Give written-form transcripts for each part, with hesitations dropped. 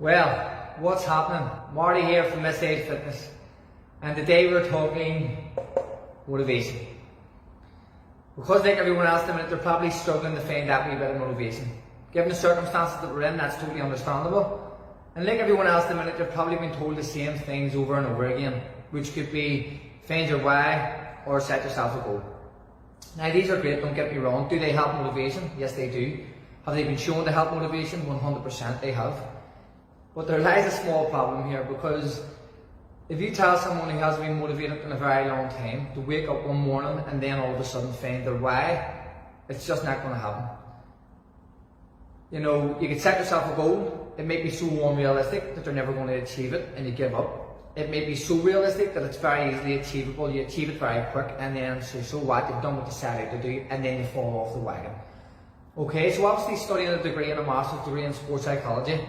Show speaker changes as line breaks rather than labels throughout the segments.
Well, what's happening? Marty here from Miss Age Fitness, and today we're talking motivation. Because like everyone else, they're probably struggling to find that wee bit of motivation. Given the circumstances that we're in, that's totally understandable. And like everyone else, they've probably been told the same things over and over again, which could be find your why or set yourself a goal. Now these are great, don't get me wrong. Do they help motivation? Yes, they do. Have they been shown to help motivation? 100% they have. But there lies a small problem here, because if you tell someone who hasn't been motivated in a very long time to wake up one morning and then all of a sudden find their why, it's just not going to happen. You know, you can set yourself a goal. It may be so unrealistic that you're never going to achieve it and you give up. It may be so realistic that it's very easily achievable, you achieve it very quick, and then so what, you've done what you set out to do, and then you fall off the wagon. Okay, so obviously studying a degree and a master's degree in sports psychology,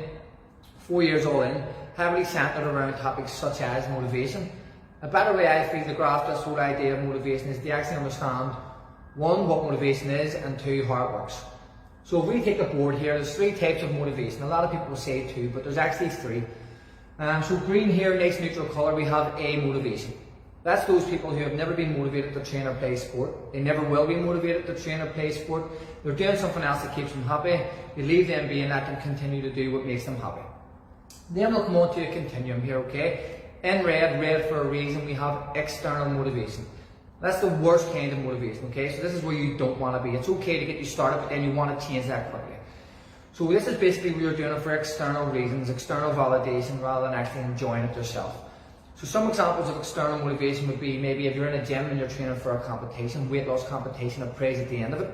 4 years all in, heavily centred around topics such as motivation. A better way I feel to grasp this whole idea of motivation is to actually understand, one, what motivation is, and two, how it works. So if we take the board here, there's three types of motivation. A lot of people will say two, but there's actually three. So green here, nice neutral colour, we have A, motivation. That's those people who have never been motivated to train or play sport. They never will be motivated to train or play sport. They're doing something else that keeps them happy. You leave them be and let them continue to do what makes them happy. Then we'll come on to a continuum here, okay? In red for a reason, we have external motivation. That's the worst kind of motivation, okay? So this is where you don't want to be. It's okay to get you started, but then you want to change that quickly. So this is basically where you're doing it for external reasons, external validation, rather than actually enjoying it yourself. So some examples of external motivation would be maybe if you're in a gym and you're training for a competition, weight loss competition, a prize at the end of it.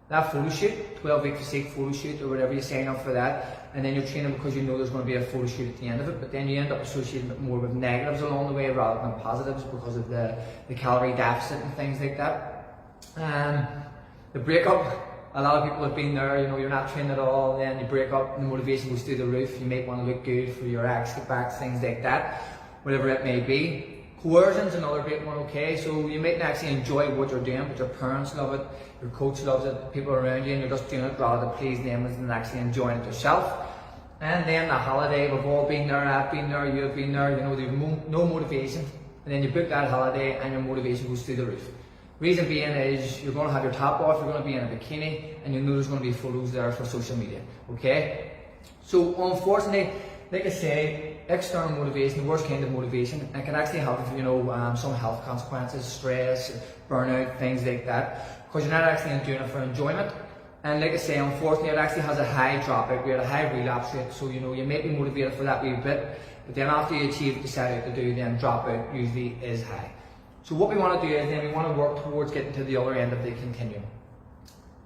That photo shoot, 12-week physique photo shoot or whatever, you sign up for that, and then you're training because you know there's going to be a photo shoot at the end of it, but then you end up associating it more with negatives along the way rather than positives because of the calorie deficit and things like that. The breakup, a lot of people have been there, you know, you're not training at all, then you break up and the motivation goes through the roof, you might want to look good for your ex, get back, things like that, whatever it may be. Coercion's another great one, okay? So you might not actually enjoy what you're doing, but your parents love it, your coach loves it, people around you, and you're just doing it rather to please them than actually enjoying it yourself. And then the holiday, we've all been there, I've been there, you've been there, you know, there's no motivation, and then you book that holiday and your motivation goes through the roof. Reason being is you're going to have your top off, you're going to be in a bikini, and you know there's going to be photos there for social media, okay? So unfortunately, like I say, external motivation, the worst kind of motivation, it can actually have, you know, some health consequences, stress, burnout, things like that, because you're not actually doing it for enjoyment. And like I say, unfortunately, it actually has a high dropout rate, a high relapse rate. So, you know, you might be motivated for that wee bit, but then after you achieve what you set out to do, then dropout usually is high. So what we want to do is then we want to work towards getting to the other end of the continuum.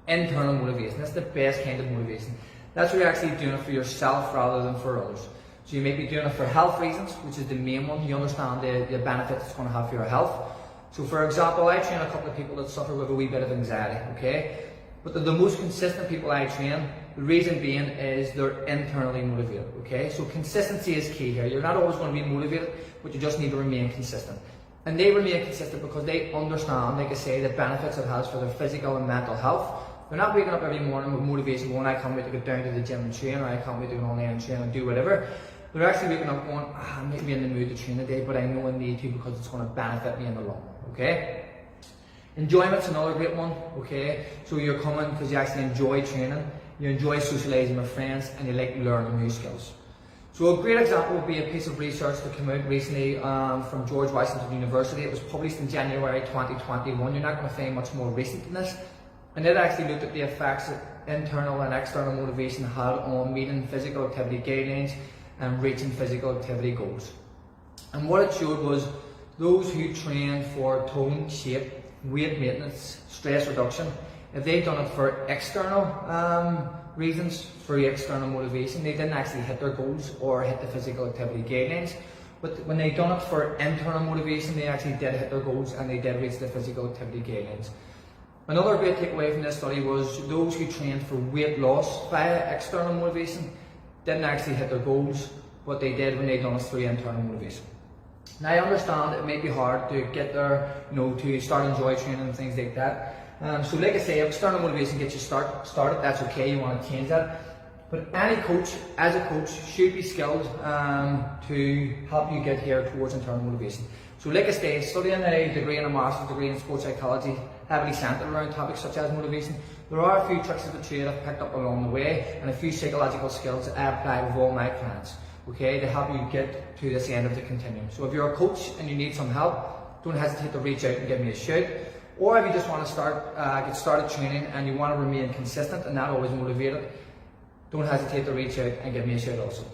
Internal motivation, that's the best kind of motivation. That's where you're actually doing it for yourself rather than for others. So you may be doing it for health reasons, which is the main one. You understand the benefits it's going to have for your health. So for example, I train a couple of people that suffer with a wee bit of anxiety, okay? But the most consistent people I train, the reason being is they're internally motivated, okay? So consistency is key here. You're not always going to be motivated, but you just need to remain consistent. And they remain consistent because they understand, like I say, the benefits it has for their physical and mental health. They're not waking up every morning with motivation going, I can't wait to get down to the gym and train, or I can't wait to go on there and train and do whatever. They're actually waking up going, I might be in the mood to train today, but I know I need to because it's going to benefit me in the long run, okay? Enjoyment's another great one, okay? So you're coming because you actually enjoy training, you enjoy socialising with friends, and you like learning new skills. So a great example would be a piece of research that came out recently from George Washington University. It was published in January 2021. You're not going to find much more recent than this. And it actually looked at the effects that internal and external motivation had on meeting physical activity guidelines and reaching physical activity goals. And what it showed was those who trained for tone, shape, weight maintenance, stress reduction, if they'd done it for external reasons, for external motivation, they didn't actually hit their goals or hit the physical activity guidelines. But when they'd done it for internal motivation, they actually did hit their goals and they did reach the physical activity guidelines. Another great takeaway from this study was those who trained for weight loss via external motivation didn't actually hit their goals, but they did when they done it through internal motivation. Now I understand it may be hard to get there, you know, to start enjoy training and things like that. So like I say, external motivation gets you started, that's okay, you want to change that. But any coach, as a coach, should be skilled to help you get here towards internal motivation. So like I say, studying a degree and a master's degree in sports psychology, heavily centred around topics such as motivation, there are a few tricks of the trade I've picked up along the way, and a few psychological skills that I apply with all my clients, okay, to help you get to this end of the continuum. So if you're a coach and you need some help, don't hesitate to reach out and give me a shout. Or if you just want to get started training and you want to remain consistent and not always motivated, don't hesitate to reach out and give me a shout also.